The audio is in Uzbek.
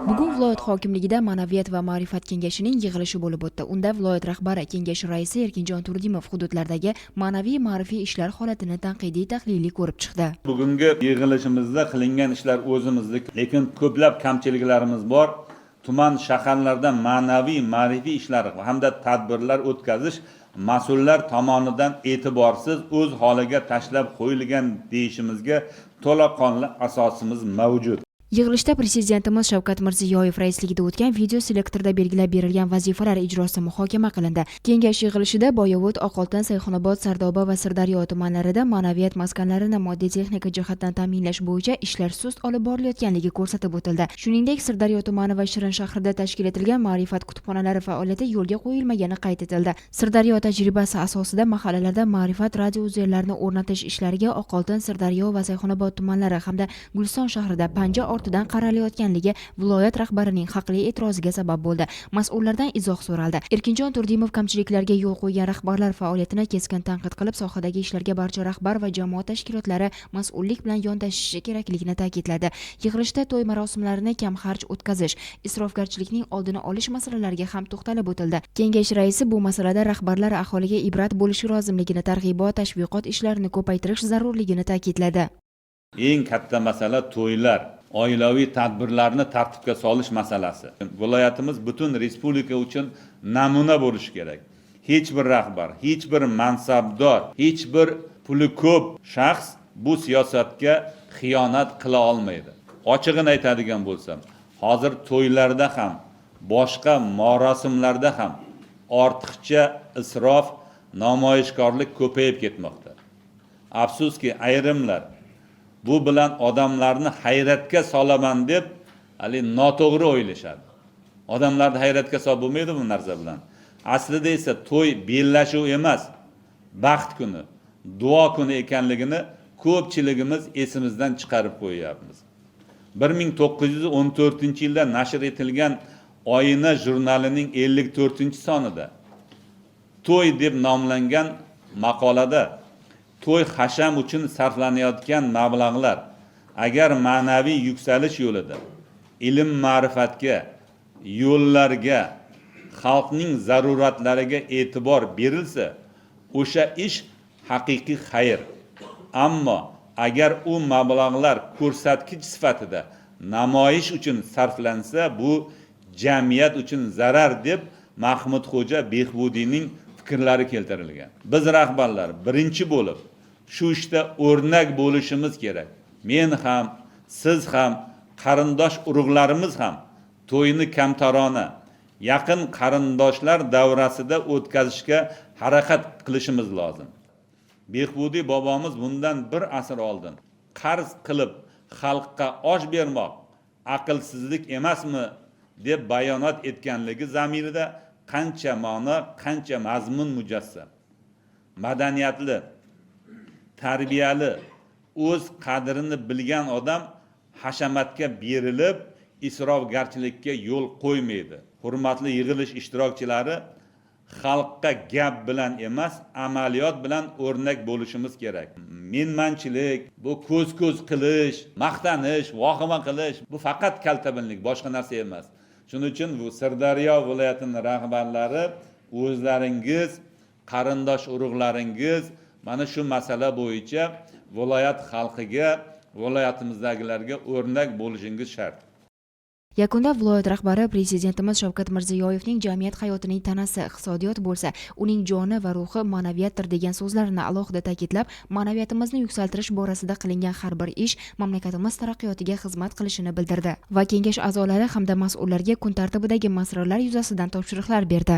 Bugun viloyat hokimligida Ma'naviyat va ma'rifat kengashining yig'ilishi bo'lib o'tdi. Unda viloyat rahbari kengash raisi Erkinjon Turdimov hududlardagi ma'naviy-ma'rifiy ishlar holatini tanqidiy tahliliy ko'rib chiqdi. Bugungi yig'ilishimizda qilingan ishlar o'zimizniki, lekin ko'plab kamchiliklarimiz bor. Tuman shaharlarda ma'naviy-ma'rifiy ishlar hamda tadbirlar o'tkazish mas'ullar tomonidan e'tiborsiz o'z holiga tashlab qo'yilgan deyishimizga to'laqonli asosimiz mavjud. Yig'ilishda Prezidentimiz Shavkat Mirziyoyev raisligida o'tgan video selektorda belgilab berilgan vazifalar ijrosi muhokama qilindi. Kengash yig'ilishida Boyovut, Oqoltin, Sayxunobod, Sardoba va Sirdaryo tumanlarida ma'naviyat maskanlarini moddiy texnika jihatdan ta'minlash bo'yicha ishlar sust olib borilayotganligi ko'rsatib o'tildi. Shuningdek, Sirdaryo tumani va Shirin shahrida tashkil etilgan ma'rifat kutubxonalari faoliyati yo'lga qo'yilmagani qayd etildi. Sirdaryo tajribasi asosida mahallalarda ma'rifat radiouzerlarini o'rnatish ishlariga Oqoltin, Sirdaryo va Sayxunobod tumanlari hamda Guliston shahrida panja ortidan qaralayotganligi viloyat rahbarining haqli e'tiroziga sabab bo'ldi. Mas'ullardan izoh so'raldi. Erkinjon Turdimov kamchiliklarga yo'l qo'ygan rahbarlar faoliyatini keskin tanqid qilib, sohadagi ishlarga barcha rahbar va jamoat tashkilotlari mas'ullik bilan yondashishi kerakligini ta'kidladi. Yig'ilishda to'y marosimlarini kam xarj o'tkazish, isrofgarchilikning oldini olish masalalariga ham to'xtalib o'tildi. Kengash raisi bu masalada rahbarlar aholiga ibrat bo'lishi lozimligini, targ'ibot, tashviqot ishlarini ko'paytirish zarurligini ta'kidladi. Eng katta masala to'ylar, oilaviy tadbirlarni tartibga solish masalasi. Viloyatimiz butun respublika uchun namuna bo'lishi kerak. Hech bir rahbar, hech bir mansabdor, hech bir puli ko'p shaxs bu siyosatga xiyonat qila olmaydi. Ochig'ini aytadigan bo'lsam, hozir to'ylarda ham, boshqa marosimlarda ham ortiqcha isrof, namoyishkorlik ko'payib ketmoqda. Afsuski, ayrimlar bu bilan odamlarni hayratga solaman deb noto'g'ri o'ylashadi. Odamlarni hayratga solib bo'lmaydi bu narsa bilan. Aslida esa to'y bellashuv emas, baxt kuni, duo kuni ekanligini ko'pchiligimiz esimizdan chiqarib qo'yyapmiz. 1914-yilda nashr etilgan Oyina jurnalining 54-sonida to'y deb nomlangan maqolada to'y hasham uchun sarflanayotgan mablag'lar agar ma'naviy yuksalish yo'lida, ilm ma'rifatga, yo'llarga, xalqning zaruratlariga e'tibor berilsa, o'sha ish haqiqiy xayr. Ammo agar u mablag'lar ko'rsatkich sifatida namoyish uchun sarflansa, bu jamiyat uchun zarar deb Mahmudxo'ja Behbudiyning fikrlari keltirilgan. Biz rahbarlar birinchi bo'lib shu ishda o'rnak bo'lishimiz kerak. Men ham, siz ham, qarindosh urug'larimiz ham to'yni kamtarona, yaqin qarindoshlar davrasida o'tkazishga harakat qilishimiz lozim. Behbudiy bobomiz bundan bir asr oldin qarz qilib xalqqa osh bermoq aqlsizlik emasmi deb bayonot etganligi zamirida qancha ma'no, qancha mazmun mujassam. Madaniyatli, tarbiyali, o'z qadrini bilgan odam hashamatga berilib, isrofgarchilikka yo'l qo'ymaydi. Hurmatli yig'ilish ishtirokchilari, xalqqa gap bilan emas, amaliyot bilan o'rnak bo'lishimiz kerak. Menmanchilik, bu ko'z-ko'z qilish, maqtanish, vahima qilish, bu faqat kaltabinlik, boshqa narsa emas. Shuning uchun bu Sirdaryo viloyatining rahbarlari o'zlaringiz, qarindosh urug'laringiz mana shu masala bo'yicha viloyat xalqiga, viloyatimizdagilarga o'rnak bo'lishingiz shart. Yakunda viloyat rahbari Prezidentimiz Shavkat Mirziyoyevning jamiyat hayotining tanasi iqtisodiyot bo'lsa, uning joni va ruhi ma'naviyatdir degan so'zlarini alohida ta'kidlab, ma'naviyatimizni yuksaltirish borasida qilingan har bir ish mamlakatimiz taraqqiyotiga xizmat qilishini bildirdi va kengash a'zolari hamda mas'ullarga kun tartibidagi masalalar yuzasidan topshiriqlar berdi.